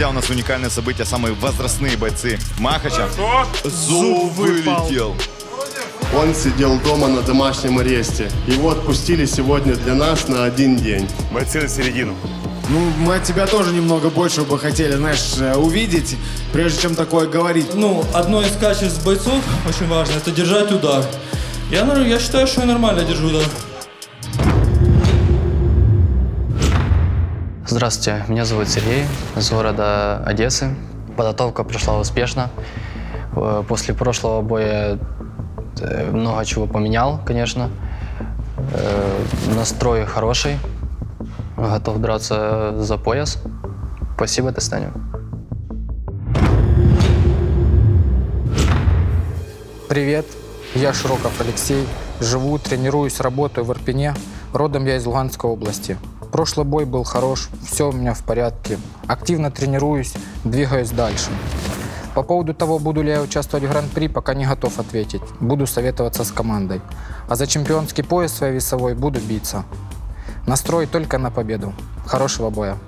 друзья, у нас уникальное событие, самые возрастные бойцы Махача. Зуб вылетел. Он сидел дома на домашнем аресте. Его отпустили сегодня для нас на 1 день. Бойцы на середину. Ну, мы от тебя тоже немного больше бы хотели, знаешь, увидеть, прежде чем такое говорить. Ну, одно из качеств бойцов, очень важно, это держать удар. Я считаю, что я нормально держу удар. Здравствуйте, меня зовут Сергей, из города Одессы. Подготовка прошла успешно. После прошлого боя много чего поменял, конечно. Настрой хороший. Готов драться за пояс. Спасибо, Тастаню. Привет, я Широков Алексей. Живу, тренируюсь, работаю в Ирпене. Родом я из Луганской области. Прошлый бой был хорош, все у меня в порядке. Активно тренируюсь, двигаюсь дальше. По поводу того, буду ли я участвовать в Гран-при, пока не готов ответить. Буду советоваться с командой. А за чемпионский пояс своей весовой буду биться. Настрой только на победу. Хорошего боя.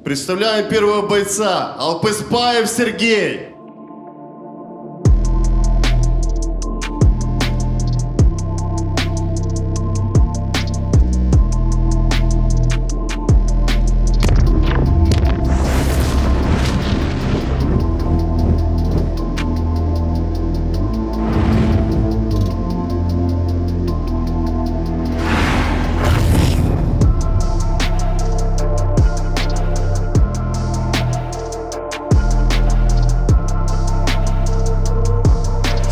Представляем первого бойца, Алпыспаев Сергей.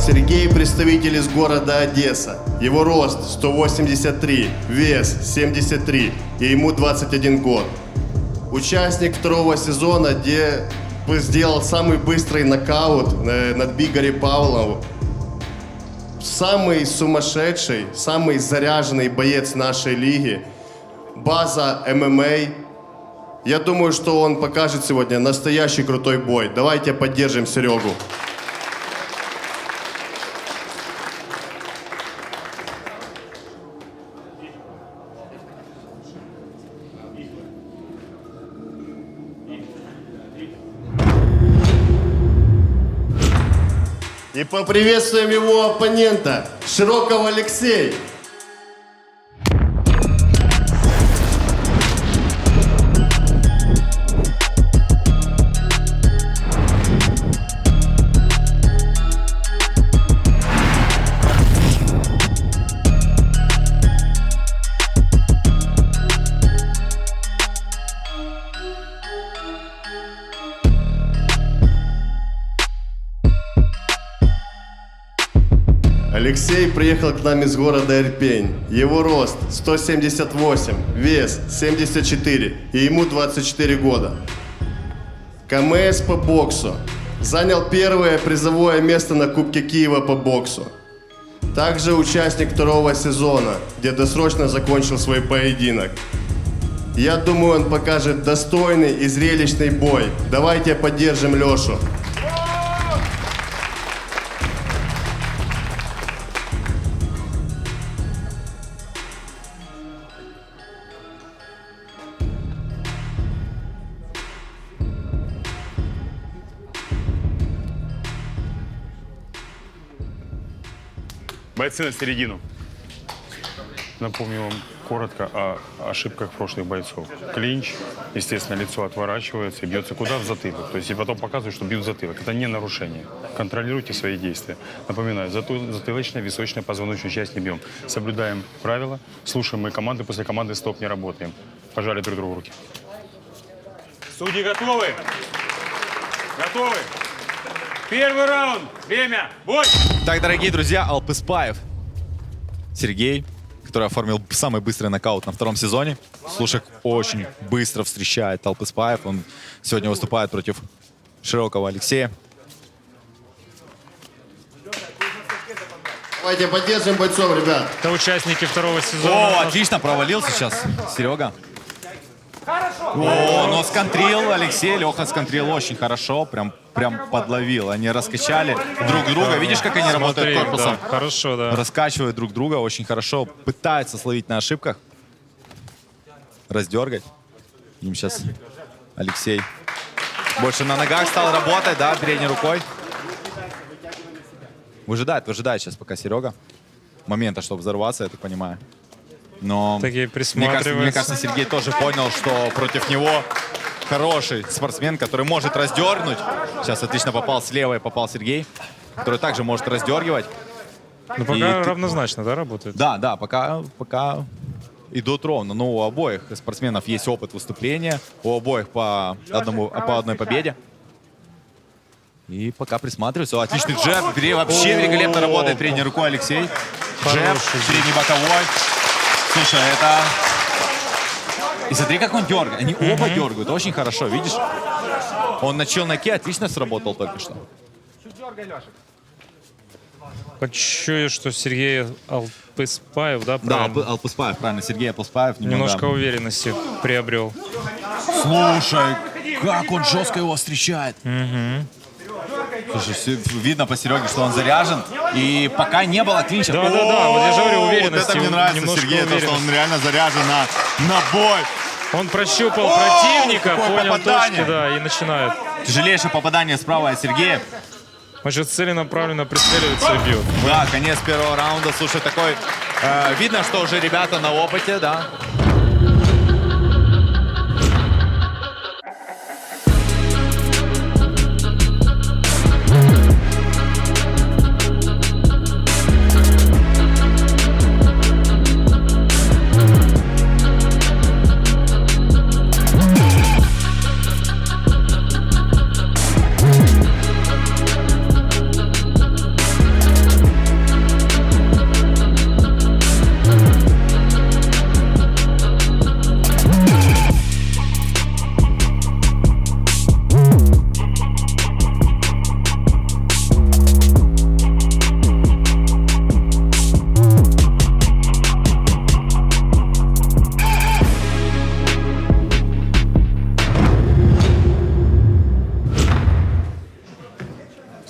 Сергей – представитель из города Одесса. Его рост 183, вес 73 и ему 21 год. Участник 2-го сезона, где сделал самый быстрый нокаут над Бигори Павловым. Самый сумасшедший, самый заряженный боец нашей лиги. База ММА. Я думаю, что он покажет сегодня настоящий крутой бой. Давайте поддержим Серегу. И поприветствуем его оппонента, Широков Алексей. Алексей приехал к нам из города Ирпень. Его рост 178, вес 74 и ему 24 года. КМС по боксу. Занял первое призовое место на Кубке Киева по боксу. Также участник 2-го сезона, где досрочно закончил свой поединок. Я думаю, он покажет достойный и зрелищный бой. Давайте поддержим Лешу. Бойцы на середину. Напомню вам коротко о ошибках прошлых бойцов. Клинч, естественно, лицо отворачивается и бьется куда? В затылок. То есть и потом показывают, что бьют в затылок. Это не нарушение. Контролируйте свои действия. Напоминаю, затылочная, височная, позвоночную часть не бьем. Соблюдаем правила, слушаем мои команды, после команды стоп не работаем. Пожали друг другу руки. Судьи готовы? Готовы? Первый раунд. Время. Бой! Так, дорогие друзья, Алпыспаев Сергей, который оформил самый быстрый нокаут на втором сезоне. Слушай, очень быстро встречает Алпыспаев. Он сегодня выступает против Широкого Алексея. Давайте поддержим бойцов, ребят. Это участники второго сезона. О, отлично, провалил сейчас Серега. О, но сконтрил Алексей, Леха сконтрил очень хорошо, прям подловил. Они раскачали друг друга. Видишь, как они работают корпусом? Да, хорошо, да. Раскачивают друг друга очень хорошо, пытаются словить на ошибках, раздергать. Им сейчас Алексей больше на ногах стал работать, да, передней рукой. Выжидает сейчас пока Серега момента, чтобы взорваться, я так понимаю. Но Такие мне присматриваются. кажется, Сергей тоже понял, что против него хороший спортсмен, который может раздернуть. Сейчас отлично попал слева и попал Сергей, который также может раздергивать. Ну, пока равнозначно, да, работает? Да, пока идут ровно. Но у обоих спортсменов есть опыт выступления, у обоих по одной победе. И пока присматриваются. О, отличный джеб. Вообще великолепно работает передней рукой Алексей. Джеб, средний боковой. Слушай, это... И смотри, как он дергает. Они оба дергают. Очень хорошо, видишь? Он на челноке отлично сработал только что. Чую, что Сергей Алпыспаев, да, правильно? Да, Алпыспаев, правильно. Сергей Алпыспаев. Немножко уверенности приобрел. Слушай, как он жестко его встречает. Слушай, видно по Сереге, что он заряжен. И пока не было клинча. Да, вот я же говорю, Вот уверенности. это мне нравится, немножко Сергей, то, что уверенности. он реально заряжен на бой. Он прощупал противника, какое понял попадание. точки, да, и начинает. Тяжелейшее попадание справа от Сергея. Значит, целенаправленно пристреливается и бьет. Да, конец первого раунда. Слушай, такой... видно, что уже ребята на опыте, да.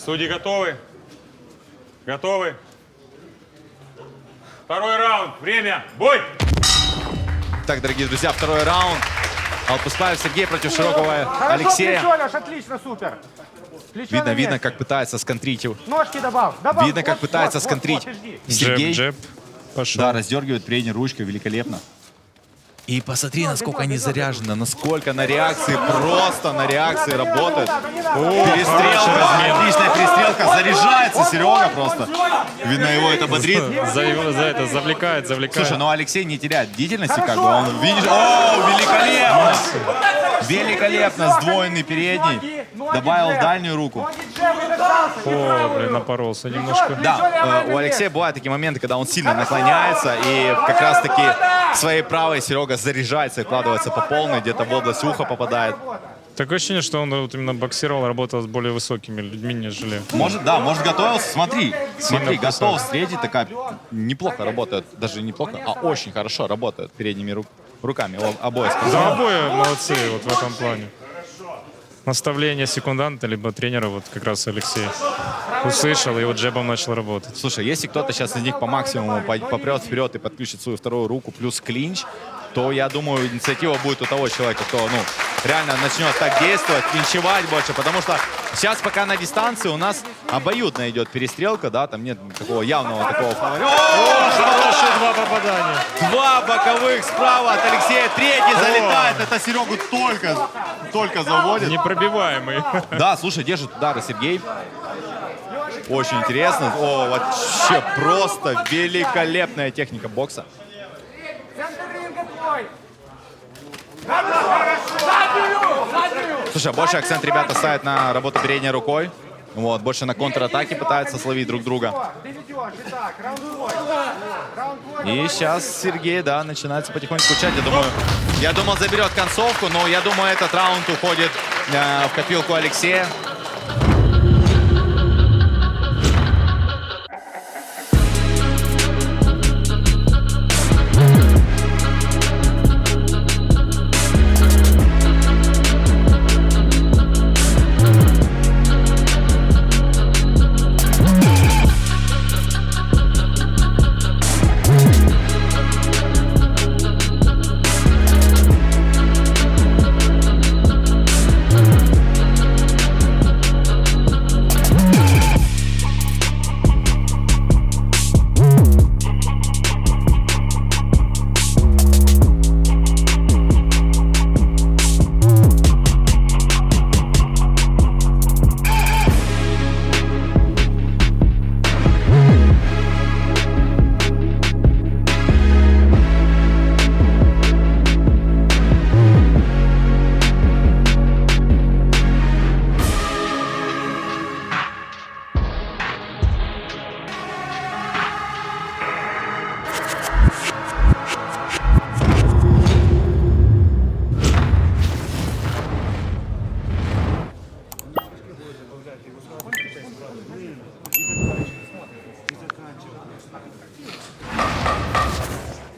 Судьи готовы? Готовы? Второй раунд. Время. Бой! Так, дорогие друзья, второй раунд. Алпыспаев Сергей против Широкого Алексея. Отлично, супер. Видно, как пытается сконтрить его. Ножки добавь. Видно, как пытается сконтрить Сергей. Джеб пошел. Да, раздергивает передней ручкой великолепно. И посмотри, насколько они заряжены, насколько на реакции, просто на реакции работают. Перестрелка, отличная перестрелка, заряжается Серега просто. Видно, его это бодрит. За это завлекает. Слушай, ну Алексей не теряет бдительности, как бы он, видишь, о, великолепно! Великолепно, сдвоенный передний, добавил дальнюю руку. О, блин, напоролся немножко. Да, у Алексея бывают такие моменты, когда он сильно наклоняется, и как раз-таки своей правой Серега заряжается и вкладывается по полной, где-то в область уха попадает. Такое ощущение, что он вот именно боксировал, работал с более высокими людьми, нежели... Может готовился, смотри, Сильно готов встретить, такая неплохо работает, даже неплохо, а очень хорошо работает передними руками обоих. Да, обои молодцы вот в этом плане. Наставление секунданта, либо тренера, вот как раз Алексей услышал и вот джебом начал работать. Слушай, если кто-то сейчас из них по максимуму попрет вперед и подключит свою вторую руку плюс клинч, то, я думаю, инициатива будет у того человека, кто, реально начнет так действовать, клинчевать больше, потому что сейчас пока на дистанции у нас обоюдно идет перестрелка, да, там нет такого явного такого фаворита. Хорошие два попадание. 2 боковых справа от Алексея. Третий залетает. Это Серегу только заводит. Непробиваемый. Да, слушай, держит удары Сергей. Очень интересно. О, вообще просто великолепная техника бокса. Слушай, больше акцент ребята ставят на работу передней рукой. Вот, больше на контратаке пытаются словить друг друга. И сейчас Сергей, да, начинается потихоньку кучать. Я думал, заберет концовку, но я думаю, этот раунд уходит в копилку Алексея.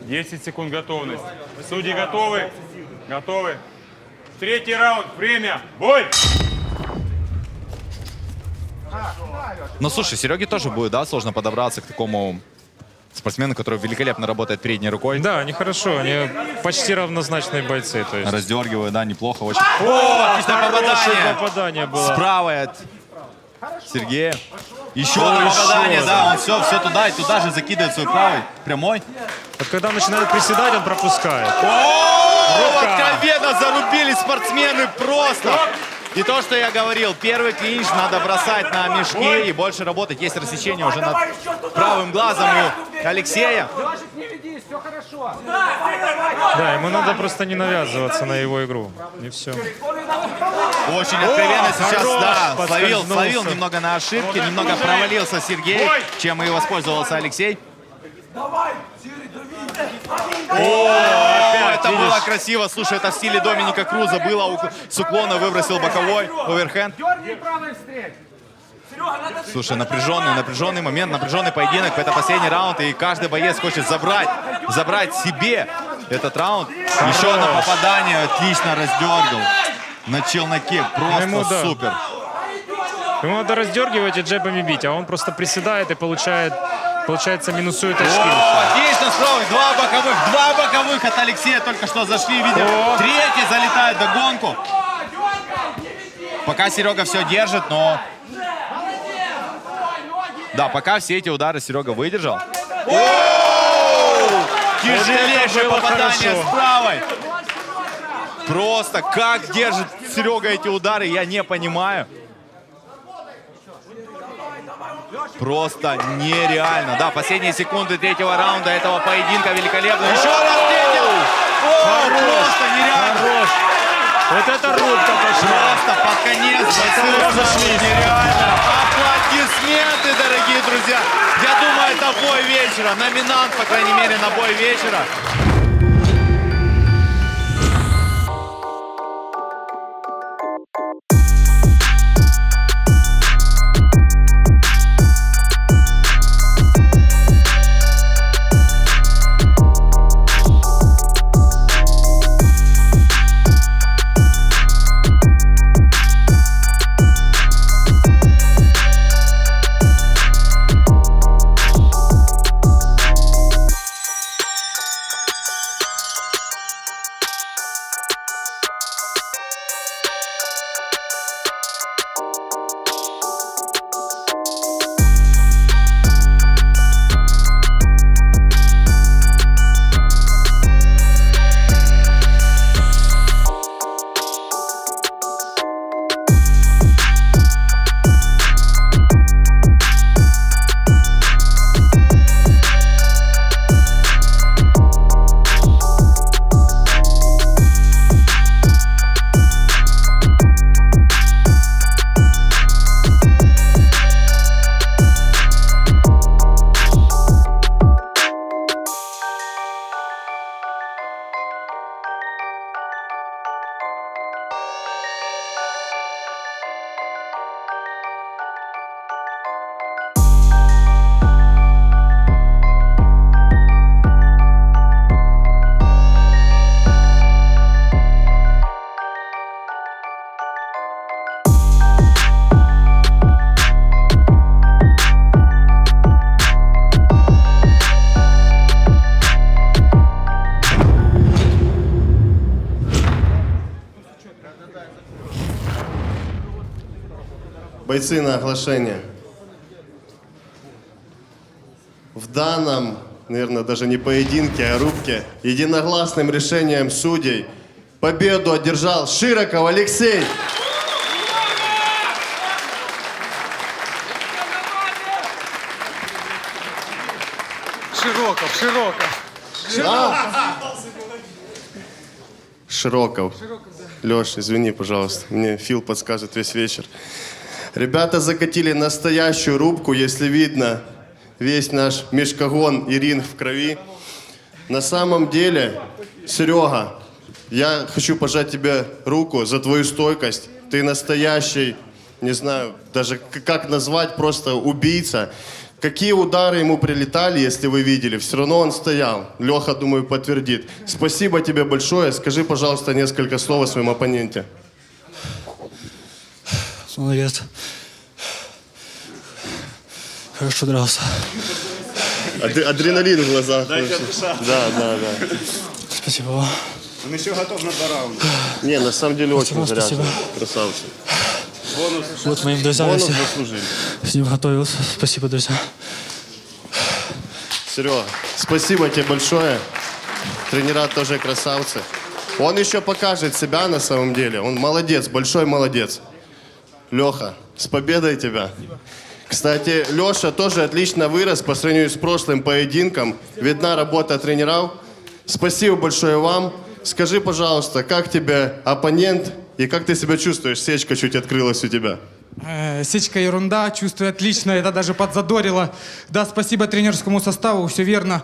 Десять секунд готовность. Судьи готовы? Готовы. Третий раунд. Время. Бой! Ну, слушай, Сереге тоже будет, да, сложно подобраться к такому спортсмену, который великолепно работает передней рукой. Да, они хорошо, они почти равнозначные бойцы. То есть. Раздергивают, да, неплохо очень. О, отличное попадание! Попадание было. Справа от Сергея. Еще одно попадание, да, он все туда и туда же закидывает свой правый, прямой. Вот когда он начинает приседать, он пропускает. О, откровенно зарубили спортсмены просто. И то, что я говорил, первый клинч надо бросать на мешки и больше работать. Есть рассечение уже над правым глазом у Алексея. Да, ему надо просто не навязываться на его игру. И все. Очень откровенно сейчас, да, словил немного на ошибки, немного провалился Сергей, чем и воспользовался Алексей. О, это было красиво. Слушай, это в стиле Доминика Круза было. С уклона выбросил боковой оверхенд. Слушай, напряженный момент, напряженный поединок. Это последний раунд, и каждый боец хочет забрать себе этот раунд. Еще одно попадание, отлично раздергал на челноке. Просто супер. Ему надо раздергивать и джебами бить, а он просто приседает и получается, минусует очки. Отлично, справа. Два боковых от Алексея только что зашли. Видим, третий залетает в догонку. Пока Серега все держит, но... Да, пока все эти удары Серега выдержал. Тяжелейшее попадание с правой. Просто как держит Серега эти удары, я не понимаю. Просто нереально. Да, последние секунды третьего раунда этого поединка великолепно. Еще раз третий. Просто нереально. Вот это рубка пошла. Просто под конец бойцы нереально. Аплодисменты, дорогие друзья. Я думаю, это бой вечера. Номинант, по крайней мере, на бой вечера. Бойцы на оглашение. В данном, наверное, даже не поединке, а рубке, единогласным решением судей победу одержал Широков Алексей. Широков. Леш, извини, пожалуйста. Мне Фил подскажет весь вечер. Ребята закатили настоящую рубку, если видно, весь наш мешкогон и ринг в крови. На самом деле, Серега, я хочу пожать тебе руку за твою стойкость. Ты настоящий, не знаю даже как назвать, просто убийца. Какие удары ему прилетали, если вы видели, все равно он стоял. Леха, думаю, подтвердит. Спасибо тебе большое. Скажи, пожалуйста, несколько слов о своем оппоненте. Молодец. Хорошо дрался. Адреналин в глазах. Да. Спасибо вам. Он еще готов на 2 раунда. Не, на самом деле очень Спасибо. заряжен. Красавцы. Вот моим друзьям. Бонус Я заслужили. с ним готовился. Спасибо, друзья. Серега, спасибо тебе большое. Тренера тоже красавцы. Он еще покажет себя на самом деле. Он молодец, большой молодец. Леха, с победой тебя. Кстати, Леша тоже отлично вырос по сравнению с прошлым поединком. Видна работа тренеров. Спасибо большое вам. Скажи, пожалуйста, как тебе оппонент и как ты себя чувствуешь? Сечка чуть открылась у тебя. Сечка ерунда, чувствую отлично, это даже подзадорило. Да, спасибо тренерскому составу, все верно.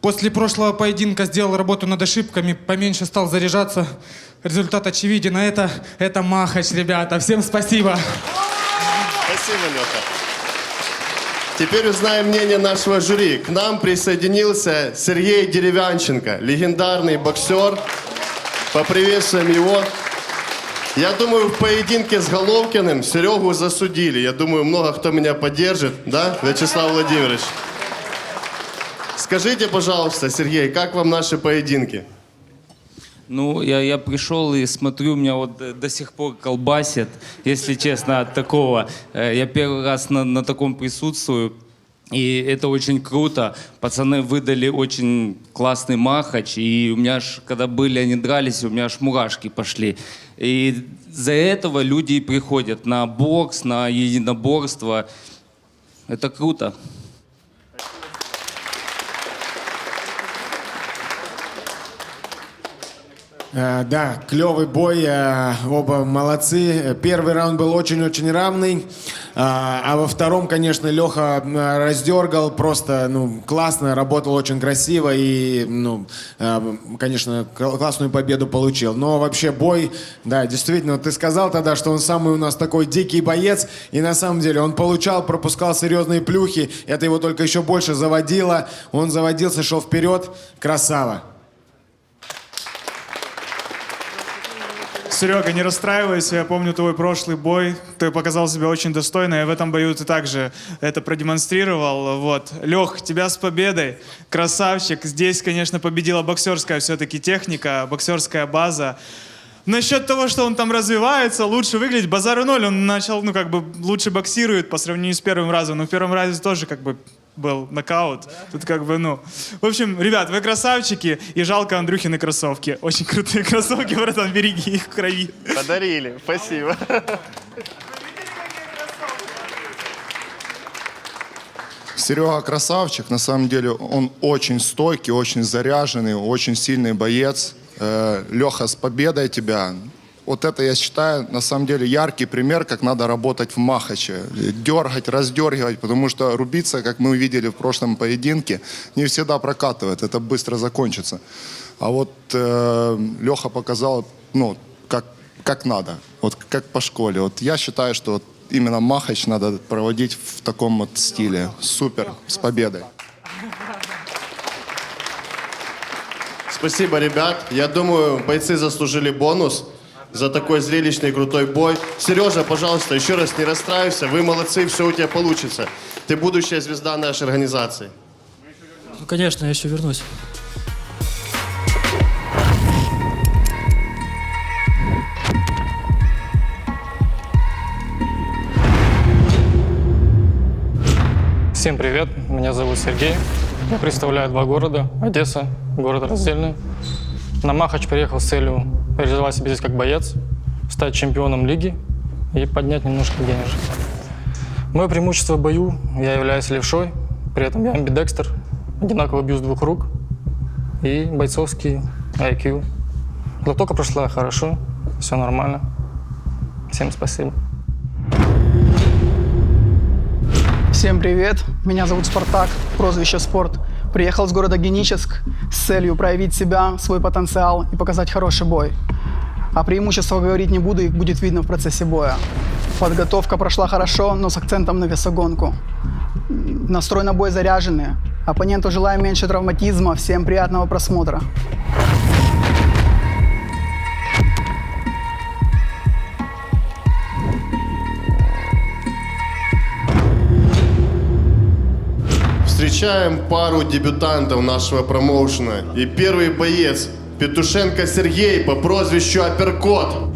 После прошлого поединка сделал работу над ошибками, поменьше стал заряжаться. Результат очевиден, а это Махач, ребята. Всем спасибо. Спасибо, Леха. Теперь узнаем мнение нашего жюри. К нам присоединился Сергей Деревянченко, легендарный боксер. Поприветствуем его. Я думаю, в поединке с Головкиным Серегу засудили. Я думаю, много кто меня поддержит. Да, Вячеслав Владимирович? Скажите, пожалуйста, Сергей, как вам наши поединки? Ну, я пришел и смотрю, меня вот до сих пор колбасит, если честно, от такого. Я первый раз на таком присутствую, и это очень круто. Пацаны выдали очень классный махач, и у меня аж, когда были, они дрались, у меня аж мурашки пошли. И за этого люди и приходят на бокс, на единоборство. Это круто. Да, клевый бой, оба молодцы. Первый раунд был очень-очень равный, а во втором, конечно, Леха раздергал, просто, классно, работал очень красиво и, конечно, классную победу получил. Но вообще бой, да, действительно, ты сказал тогда, что он самый у нас такой дикий боец, и на самом деле он пропускал серьезные плюхи, это его только еще больше заводило, он заводился, шел вперед, красава. Серега, не расстраивайся, я помню твой прошлый бой, ты показал себя очень достойно, и в этом бою ты также это продемонстрировал. Вот. Лех, тебя с победой, красавчик. Здесь, конечно, победила боксерская все-таки техника, боксерская база. Насчет того, что он там развивается, лучше выглядит, базару ноль, он начал, лучше боксирует по сравнению с первым разом, но в первом разе тоже, был нокаут. Тут В общем, ребят, вы красавчики, и жалко Андрюхины кроссовки. Очень крутые кроссовки, братан, береги их в крови. Подарили, спасибо. Серега красавчик, на самом деле он очень стойкий, очень заряженный, очень сильный боец. Леха, с победой тебя. Вот это, я считаю, на самом деле яркий пример, как надо работать в махаче. Дергать, раздергивать, потому что рубиться, как мы увидели в прошлом поединке, не всегда прокатывает, это быстро закончится. А вот Леха показал, как надо, вот как по школе. Вот я считаю, что именно махач надо проводить в таком вот стиле. Супер, с победой. Спасибо, ребят. Я думаю, бойцы заслужили бонус за такой зрелищный крутой бой. Сережа, пожалуйста, еще раз не расстраивайся. Вы молодцы, все у тебя получится. Ты будущая звезда нашей организации. Конечно, я еще вернусь. Всем привет, меня зовут Сергей. Я представляю два города – Одесса, город Раздельный. На Махач приехал с целью реализовать себя здесь как боец, стать чемпионом лиги и поднять немножко денежек. Мое преимущество в бою – я являюсь левшой, при этом я амбидекстер, одинаково бью с двух рук и бойцовский IQ. Подготовка прошла хорошо, все нормально. Всем спасибо. Всем привет, меня зовут Спартак, прозвище Спорт. Приехал с города Геническ с целью проявить себя, свой потенциал и показать хороший бой. О преимуществах говорить не буду, их будет видно в процессе боя. Подготовка прошла хорошо, но с акцентом на весогонку. Настрой на бой заряженный. Оппоненту желаю меньше травматизма, всем приятного просмотра. Встречаем пару дебютантов нашего промоушена. И первый боец – Петушенко Сергей по прозвищу Апперкот.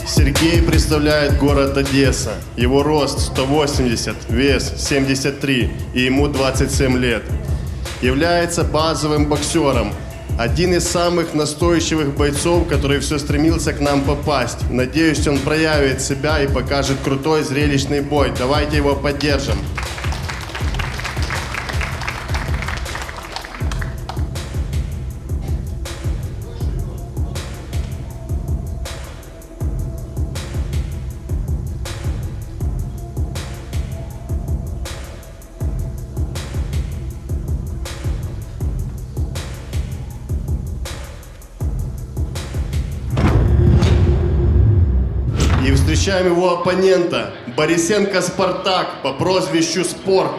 Сергей представляет город Одесса. Его рост 180, вес 73 и ему 27 лет. Является базовым боксером. Один из самых настойчивых бойцов, который все стремился к нам попасть. Надеюсь, он проявит себя и покажет крутой зрелищный бой. Давайте его поддержим. И встречаем его оппонента Борисенко Спартак по прозвищу Спорт.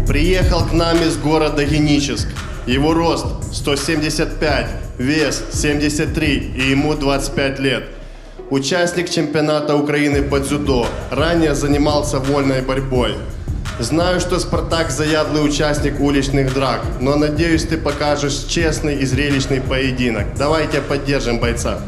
Приехал к нам из города Геническ. Его рост 175, вес 73 и ему 25 лет. Участник чемпионата Украины по дзюдо. Ранее занимался вольной борьбой. Знаю, что Спартак заядлый участник уличных драк, но надеюсь, ты покажешь честный и зрелищный поединок. Давайте поддержим бойца.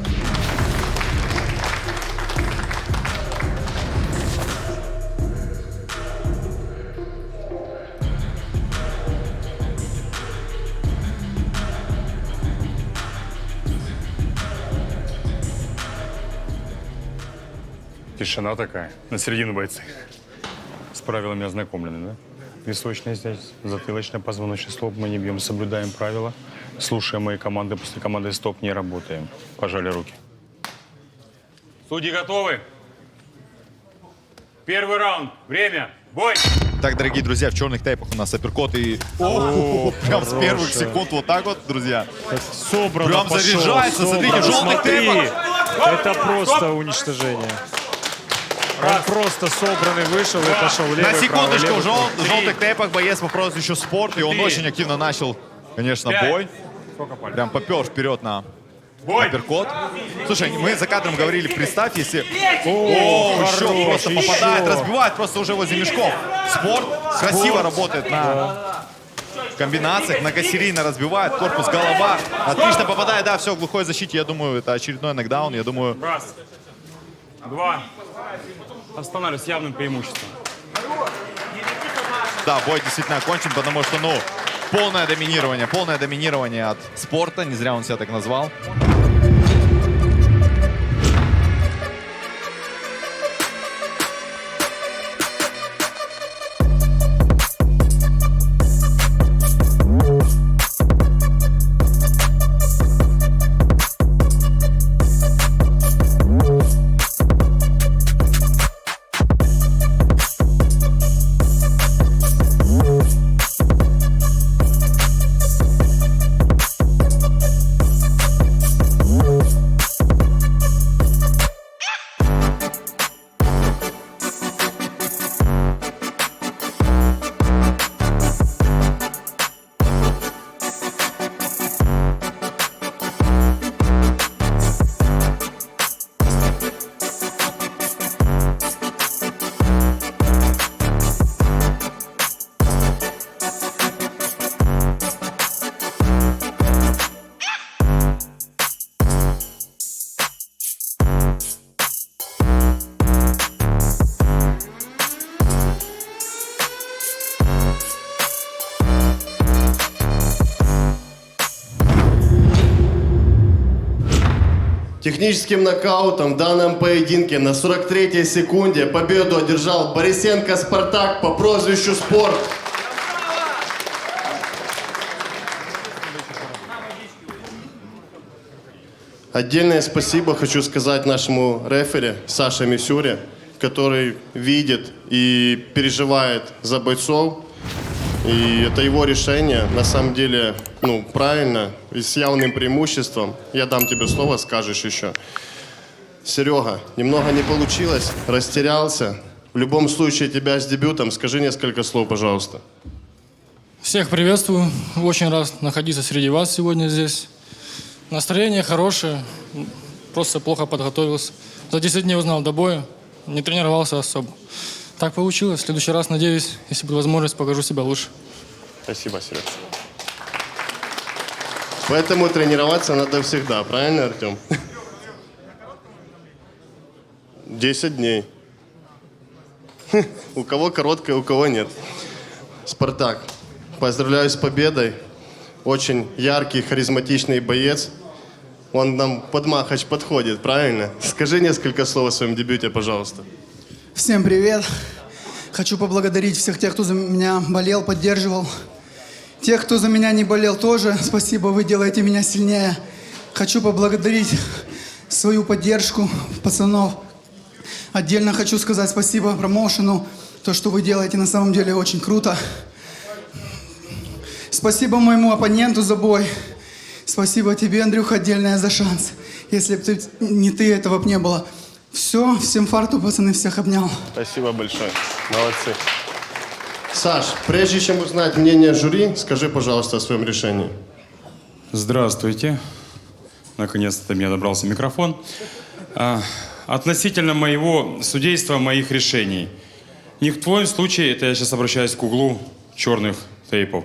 Тишина такая. На середину бойцы. С правилами ознакомлены, да? Височная здесь, затылочная, позвоночный столб. Мы не бьем, соблюдаем правила. Слушаем мои команды. После команды стоп не работаем. Пожали руки. Судьи готовы? Первый раунд. Время. Бой! Так, дорогие друзья, в черных тейпах у нас апперкот и... Прям с первых секунд вот так вот, друзья. Собрано Прям пошел, заряжается, смотрите, в желтых смотри. тейпах. Это просто уничтожение. Он просто собранный вышел и пошел левый, На секундочку, правый, в левый. желтых тейпах боец по прозвищу Спорт, и он очень активно начал, конечно, бой. Прям попер вперед на апперкот. Слушай, мы за кадром говорили, представь, если... О, еще просто попадает, разбивает просто уже возле мешков. Спорт красиво работает на комбинациях, многосерийно разбивает, корпус, голова. Отлично попадает, да, все, в глухой защите. Я думаю, это очередной нокдаун, я думаю... Раз. Два. Останавливаюсь с явным преимуществом. Да, бой действительно окончен, потому что, ну, полное доминирование от Спорта. Не зря он себя так назвал. Техническим нокаутом в данном поединке на 43-й секунде победу одержал Борисенко Спартак по прозвищу Спорт. Отдельное спасибо хочу сказать нашему рефери Саше Мисюре, который видит и переживает за бойцов. И это его решение, на самом деле, правильно и с явным преимуществом. Я дам тебе слово, скажешь еще. Серега, немного не получилось, растерялся. В любом случае, тебя с дебютом. Скажи несколько слов, пожалуйста. Всех приветствую. Очень рад находиться среди вас сегодня здесь. Настроение хорошее, просто плохо подготовился. За 10 дней узнал до боя, не тренировался особо. Так получилось. В следующий раз, надеюсь, если будет возможность, покажу себя лучше. Спасибо, Серег. Поэтому тренироваться надо всегда, правильно, Артем? 10 дней. У кого короткое, у кого нет. Спартак, поздравляю с победой. Очень яркий, харизматичный боец. Он нам под Махач подходит, правильно? Скажи несколько слов о своем дебюте, пожалуйста. Всем привет. Хочу поблагодарить всех тех, кто за меня болел, поддерживал. Тех, кто за меня не болел, тоже спасибо, вы делаете меня сильнее. Хочу поблагодарить свою поддержку пацанов. Отдельно хочу сказать спасибо промоушену. То, что вы делаете, на самом деле очень круто. Спасибо моему оппоненту за бой. Спасибо тебе, Андрюха, отдельное за шанс. Если бы не ты, этого бы не было. Все, всем фарту, пацаны, всех обнял. Спасибо большое. Молодцы. Саш, прежде чем узнать мнение жюри, скажи, пожалуйста, о своем решении. Здравствуйте. Наконец-то до меня добрался микрофон. Относительно моего судейства, моих решений. Ни в твоем случае, это я сейчас обращаюсь к углу черных тейпов,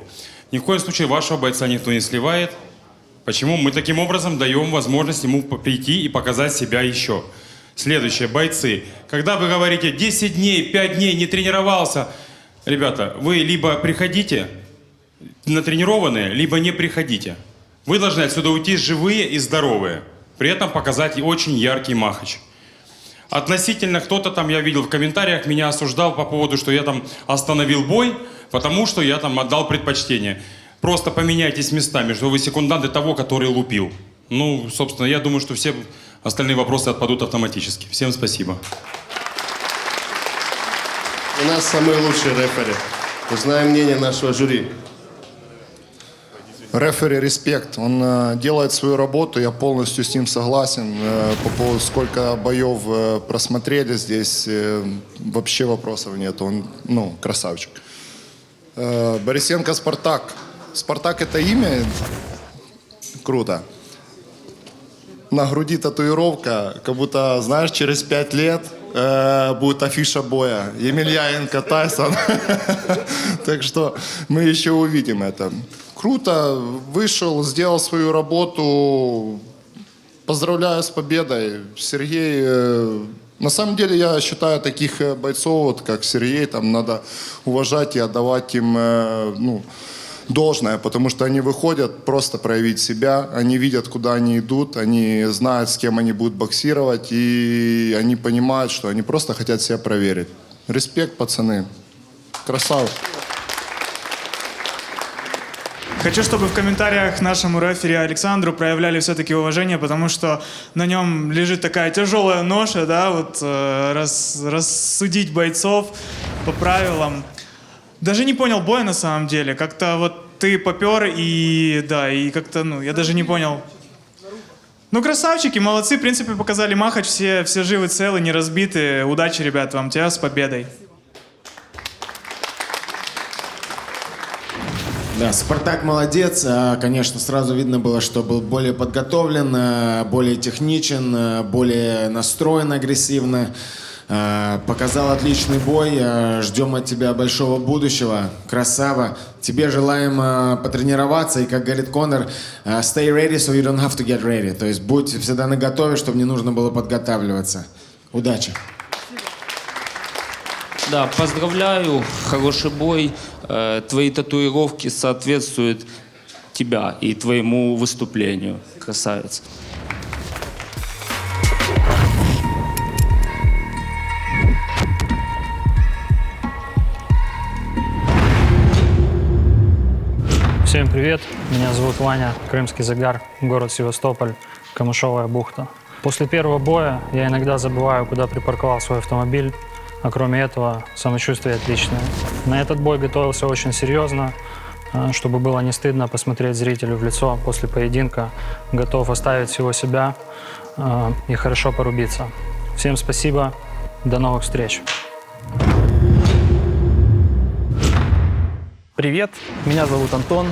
ни в коем случае вашего бойца никто не сливает. Почему? Мы таким образом даем возможность ему прийти и показать себя еще. Следующее. Бойцы. Когда вы говорите 10 дней, 5 дней не тренировался, ребята, вы либо приходите натренированные, либо не приходите. Вы должны отсюда уйти живые и здоровые. При этом показать очень яркий Махач. Относительно кто-то там, я видел в комментариях, меня осуждал по поводу, что я там остановил бой, потому что я там отдал предпочтение. Просто поменяйтесь местами, что вы секунданты того, который лупил. Ну, собственно, я думаю, что все остальные вопросы отпадут автоматически. Всем спасибо. У нас самые лучшие рефери. Узнаем мнение нашего жюри. Рефери респект. Он делает свою работу, я полностью с ним согласен. По поводу, сколько боев просмотрели здесь, вообще вопросов нет. Он, красавчик. Борисенко Спартак. Спартак — это имя? Круто. На груди татуировка, как будто, знаешь, через 5 лет будет афиша боя. Емельяненко, Тайсон. Так что мы еще увидим это. Круто, вышел, сделал свою работу. Поздравляю с победой. Сергей, на самом деле я считаю таких бойцов, вот как Сергей, там надо уважать и отдавать им, должное, потому что они выходят просто проявить себя, они видят, куда они идут, они знают, с кем они будут боксировать, и они понимают, что они просто хотят себя проверить. Респект, пацаны. Красавцы. Хочу, чтобы в комментариях нашему рефери Александру проявляли все-таки уважение, потому что на нем лежит такая тяжелая ноша, да, вот рассудить бойцов по правилам. Даже не понял боя на самом деле. Как-то вот ты попер и как-то, я даже не понял. Красавчики, молодцы, в принципе, показали Махач, все живы, целы, не разбиты. Удачи, ребят, вам, тебя с победой. Да, Спартак молодец. Конечно, сразу видно было, что был более подготовлен, более техничен, более настроен агрессивно. Показал отличный бой. Ждем от тебя большого будущего. Красава. Тебе желаем потренироваться. И, как говорит Конор, stay ready, so you don't have to get ready. То есть будь всегда наготове, чтобы не нужно было подготавливаться. Удачи. Да, поздравляю. Хороший бой. Твои татуировки соответствуют тебя и твоему выступлению. Красавец. привет. Меня зовут Ваня, крымский загар, город Севастополь, Камышовая бухта. После первого боя я иногда забываю, куда припарковал свой автомобиль, а кроме этого самочувствие отличное. На этот бой готовился очень серьезно, чтобы было не стыдно посмотреть зрителю в лицо после поединка. Готов оставить всего себя и хорошо порубиться. Всем спасибо, до новых встреч. Привет, меня зовут Антон.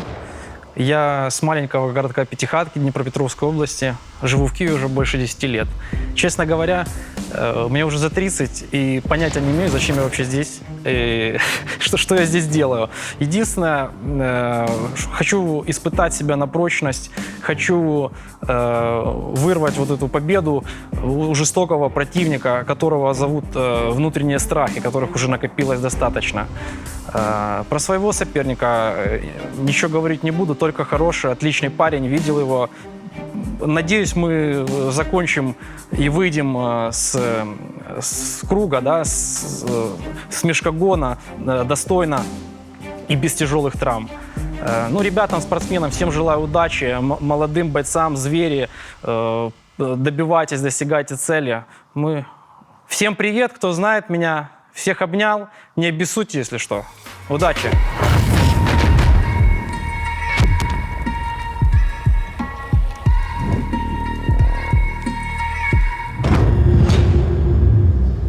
Я с маленького городка Пятихатки Днепропетровской области. Живу в Киеве уже больше 10 лет. Честно говоря, мне уже за 30, и понятия не имею, зачем я вообще здесь, и что я здесь делаю. Единственное, хочу испытать себя на прочность, хочу вырвать вот эту победу у жестокого противника, которого зовут внутренние страхи, которых уже накопилось достаточно. Про своего соперника ничего говорить не буду, только хороший, отличный парень, видел его. Надеюсь, мы закончим и выйдем с круга, да, с мешкогона достойно и без тяжелых травм. Ну, ребятам, спортсменам, всем желаю удачи, молодым бойцам, звери, добивайтесь, достигайте цели. Всем привет, кто знает меня, всех обнял, не обессудьте, если что. Удачи!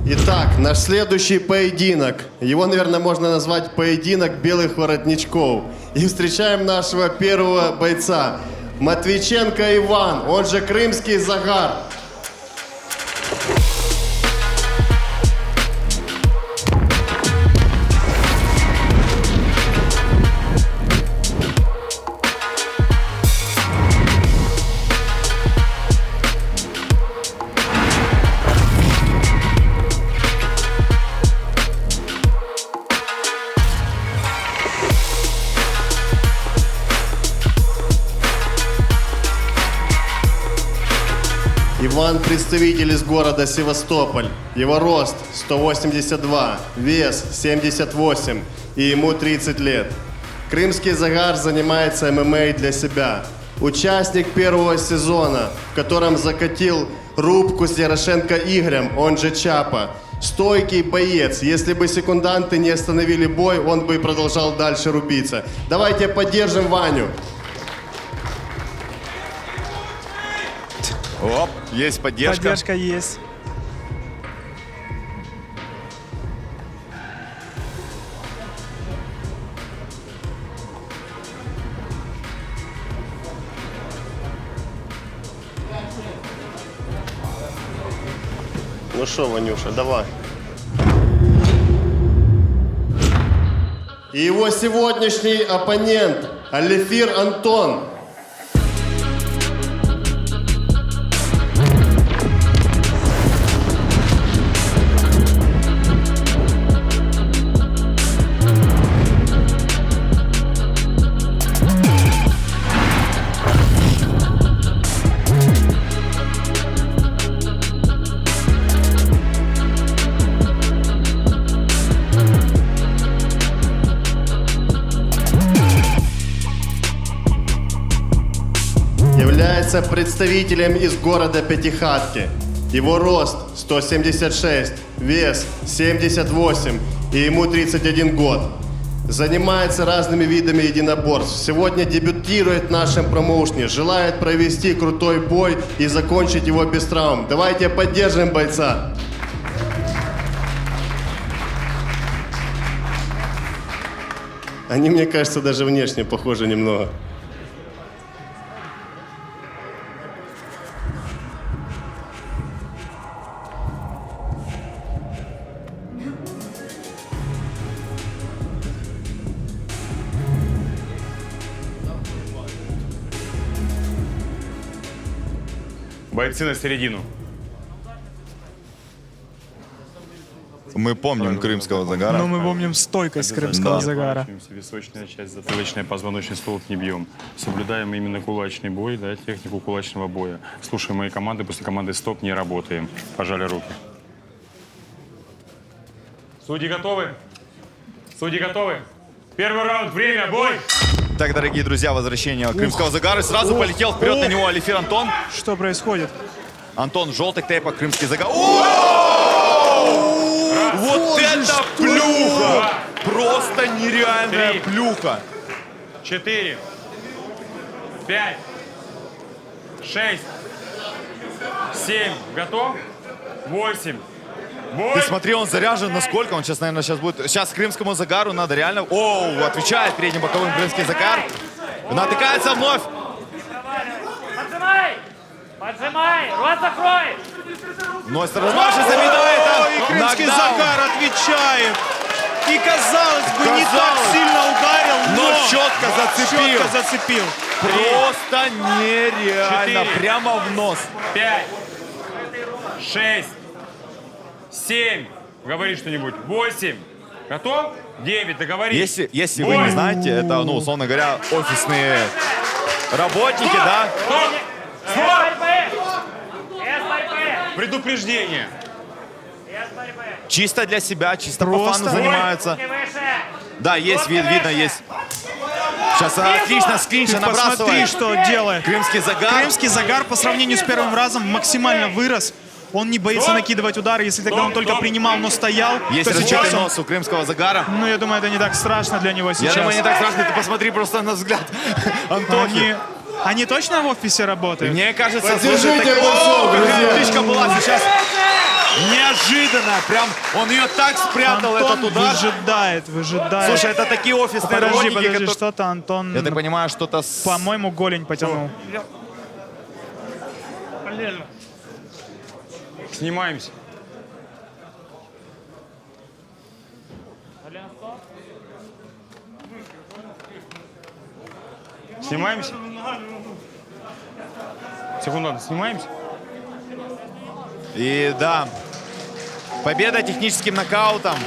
Итак, наш следующий поединок. Его, наверное, можно назвать поединок белых воротничков. И встречаем нашего первого бойца. Матвейченко Иван, он же крымский загар. Иван – представитель из города Севастополь. Его рост 182, вес 78, и ему 30 лет. Крымский загар занимается ММА для себя. Участник первого сезона, в котором закатил рубку с Ярошенко Игорем, он же Чапа. Стойкий боец. Если бы секунданты не остановили бой, он бы продолжал дальше рубиться. Давайте поддержим Ваню. Оп, есть поддержка. Поддержка есть. Ну что, Ванюша, давай. И его сегодняшний оппонент Алифир Антон. Является представителем из города Пятихатки. Его рост 176, вес 78, и ему 31 год. Занимается разными видами единоборств. Сегодня дебютирует в нашем промоушне. Желает провести крутой бой и закончить его без травм. Давайте поддержим бойца. Они, мне кажется, даже внешне похожи немного. Бойцы на середину. Мы помним крымского загара. Но мы помним стойкость крымского загара. Височная часть, затылочная, позвоночный столб не бьем. Соблюдаем именно кулачный бой, да, технику кулачного боя. Слушаем мои команды, после команды «Стоп» не работаем. Пожали руки. Судьи готовы? Судьи готовы? Первый раунд, время, бой! Так, дорогие друзья, возвращение крымского загара. Сразу полетел вперед на него Алифир Антон. Что происходит? Антон в желтых тейпах, крымский загар. Вот это плюха! Просто нереальная плюха. 4, 5, 6, 7. Готов? 8. Ты смотри, он заряжен насколько. Он сейчас, наверное, будет... Сейчас крымскому загару надо реально... Оу, отвечает передним боковым крымский загар. Натыкается вновь. Поджимай! Поджимай! Рот закрой! Вновь размаши заминает. И крымский загар отвечает. И, казалось бы, не так сильно ударил, но четко зацепил. Четко зацепил. Просто нереально. 4, Прямо в нос. 5, 6, 7. Говори что-нибудь. 8. Готов? 9. Договорились. Если вы не знаете, это, ну, условно говоря, офисные работники, да? Предупреждение. Чисто для себя, чисто по фану занимаются. Да, есть, видно, есть. Сейчас отлично с клинча набрасывает. Посмотри, что делает. Крымский загар. Крымский загар по сравнению с первым разом максимально вырос. Он не боится накидывать удары. Если тогда он только принимал, но стоял, Есть то сейчас разбитый он... нос у крымского загара. Ну, я думаю, это не так страшно для него сейчас. Я думаю, не так страшно. Ты посмотри просто на взгляд Антохи. Они точно в офисе работают? Мне кажется, Поддержите бойцов, друзья. Птичка была сейчас неожиданно. Прям он ее так спрятал, Антон этот удар. выжидает. Слушай, это такие офисные работники, Подожди, которые... что-то Антон, Я так понимаю, что-то с... по-моему, голень потянул. Снимаемся. Снимаемся? Секунду, снимаемся? И да, победа техническим нокаутом.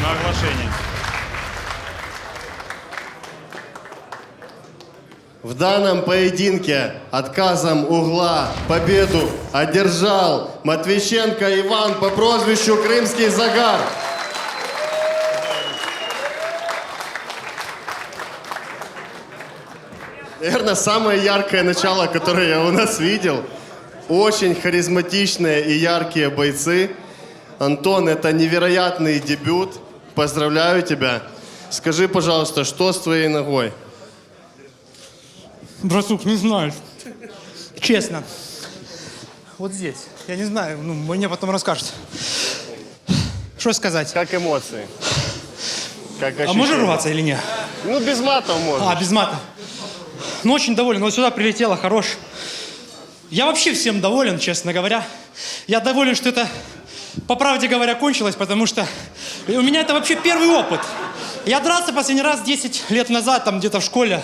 На оглашение. В данном поединке отказом угла победу одержал Матвейченко Иван по прозвищу Крымский загар. Наверное, самое яркое начало, которое я у нас видел. Очень харизматичные и яркие бойцы. Антон, это невероятный дебют. Поздравляю тебя. Скажи, пожалуйста, что с твоей ногой? Братух, не знаю. Честно. Вот здесь. Я не знаю, ну, мне потом расскажут. Что сказать? Как эмоции? Как А можно рваться или нет? Ну, без матов можно. А, без мата. Ну, очень доволен. Вот сюда прилетело, хорош. Я вообще всем доволен, честно говоря. Я доволен, что это, по правде говоря, кончилось, потому что у меня это вообще первый опыт. Я дрался последний раз 10 лет назад, там где-то в школе.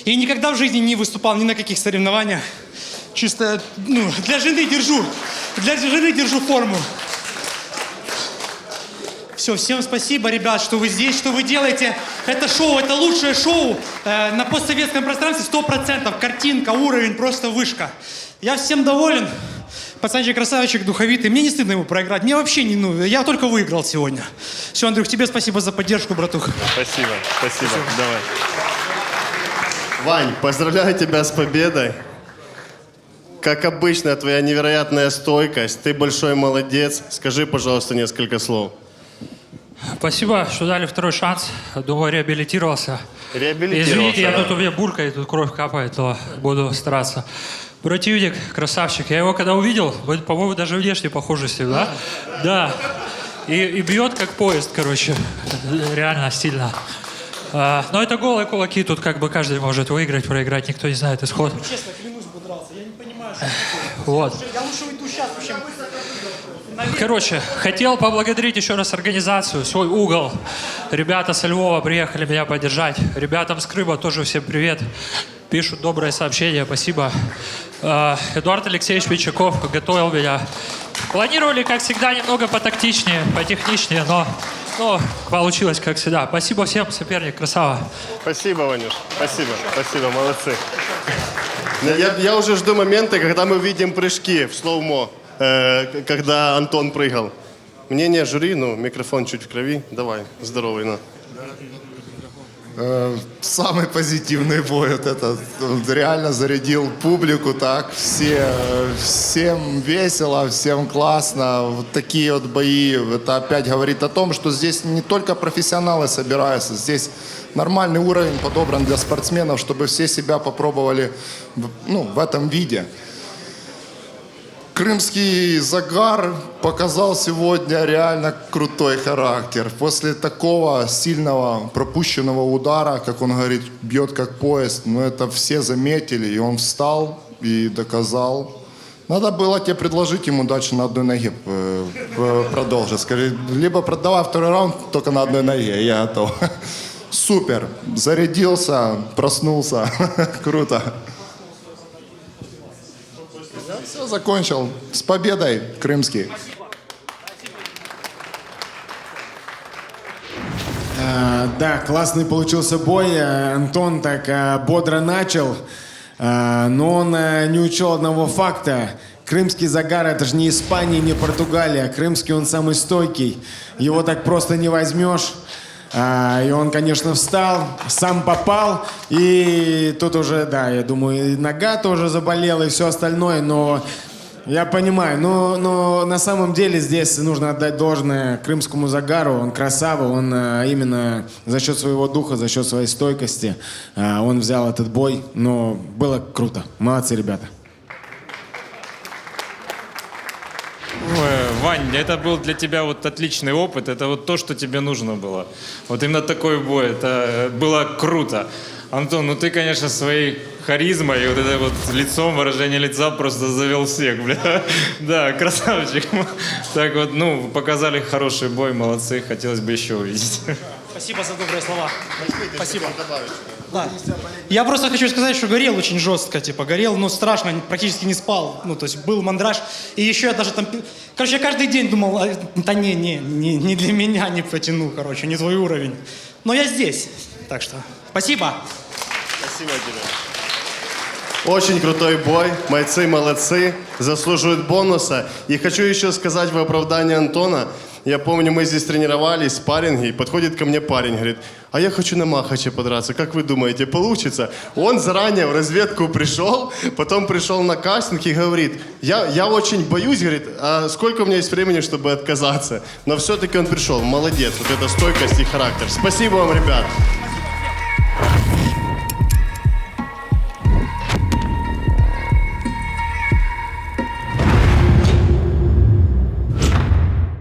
И никогда в жизни не выступал ни на каких соревнованиях. Чисто, ну, для жены держу форму. Все, всем спасибо, ребят, что вы здесь, что вы делаете. Это шоу, это лучшее шоу на постсоветском пространстве, 100%. Картинка, уровень, просто вышка. Я всем доволен. Пацанчик красавчик, духовитый. Мне не стыдно ему проиграть. Мне вообще не, ну, я только выиграл сегодня. Все, Андрюх, тебе спасибо за поддержку, братух. Спасибо. Давай. Вань, поздравляю тебя с победой. как обычно, твоя невероятная стойкость. Ты большой молодец. Скажи, пожалуйста, несколько слов. Спасибо, что дали второй шанс. Думаю, реабилитировался. Извините, я тут у меня буркает, тут кровь капает, то буду стараться. Противник, красавчик. Я его когда увидел, вы, по-моему, даже внешне похожи с ним, да? Да. И бьет как поезд, короче. Реально стильно. Но это голые кулаки, тут как бы каждый может выиграть, проиграть, никто не знает исход. Честно, клянусь, бы дрался. Я не понимаю, что Вот. я лучше уйду сейчас, чем... Короче, хотел поблагодарить еще раз организацию, свой угол. Ребята со Львова приехали меня поддержать. Ребятам с Крыма тоже всем привет. Пишут добрые сообщения, спасибо. Эдуард Алексеевич Вичаков готовил меня. Планировали, как всегда, немного потактичнее, потехничнее, но получилось, как всегда. Спасибо всем, соперник, красава. Спасибо, Ванюш. Спасибо, молодцы. Я уже жду момента, когда мы видим прыжки в слоумо, когда Антон прыгал. Мнение жюри, микрофон чуть в крови. Давай, здоровый, на. Самый позитивный бой вот этот. Он реально зарядил публику, так. Всем весело, всем классно. Вот такие вот бои. Это опять говорит о том, что здесь не только профессионалы собираются, здесь нормальный уровень подобран для спортсменов, чтобы все себя попробовали в этом виде. Крымский Загар показал сегодня реально крутой характер. После такого сильного пропущенного удара, как он говорит, бьет как поезд, это все заметили, и он встал и доказал. Надо было тебе предложить ему дальше на одной ноге продолжить. Скажи, либо продавай второй раунд только на одной ноге, я готов. Супер, зарядился, проснулся, круто. Все, закончил. С победой, Крымский. Да, классный получился бой. Антон так бодро начал, но он не учел одного факта. Крымский Загар — это же не Испания, не Португалия. Крымский, он самый стойкий. Его так просто не возьмешь. И он, конечно, встал, сам попал, и тут уже, да, я думаю, и нога тоже заболела, и все остальное, но я понимаю, но на самом деле здесь нужно отдать должное Крымскому Загару, он красава, он именно за счет своего духа, за счет своей стойкости, он взял этот бой, но было круто, молодцы ребята. Вань, это был для тебя вот отличный опыт, это вот то, что тебе нужно было. Вот именно такой бой, это было круто. Антон, ты, конечно, своей харизмой и вот это вот лицом, выражение лица просто завел всех, бля. Да, красавчик. Так вот, показали хороший бой, молодцы, хотелось бы еще увидеть. Спасибо за добрые слова. Спасибо. Да. Я просто хочу сказать, что горел очень жестко, горел, страшно, практически не спал, то есть был мандраж. И еще я даже там, я каждый день думал, да не для меня не потяну, не твой уровень. Но я здесь, так что спасибо. Спасибо тебе. Очень крутой бой, бойцы молодцы, заслуживают бонуса. И хочу еще сказать в оправдании Антона. Я помню, мы здесь тренировались, спарринги, и подходит ко мне парень, говорит, а я хочу на Махаче подраться, как вы думаете, получится? Он заранее в разведку пришел, потом пришел на кастинг и говорит, я очень боюсь, говорит, а сколько у меня есть времени, чтобы отказаться? Но все-таки он пришел, молодец, вот это стойкость и характер. Спасибо вам, ребят.